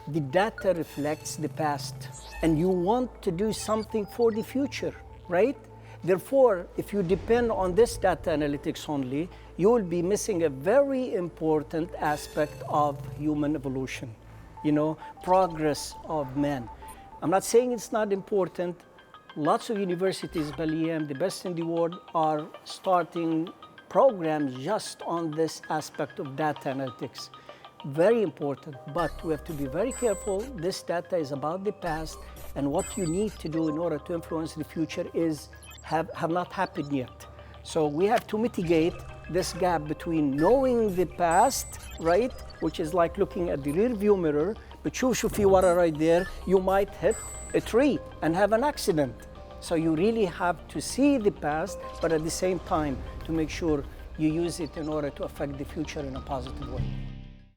the data reflects the past, and you want to do something for the future, right? Therefore, if you depend on this data analytics only, you will be missing a very important aspect of human evolution, progress of man. I'm not saying it's not important. Lots of universities, Baliem, the best in the world, are starting programs just on this aspect of data analytics. Very important, but we have to be very careful. This data is about the past, and what you need to do in order to influence the future is have not happened yet. So we have to mitigate this gap between knowing the past, right, which is like looking at the rear view mirror, but شوفي ورا right there, you might hit a tree and have an accident. So you really have to see the past, but at the same time to make sure you use it in order to affect the future in a positive way.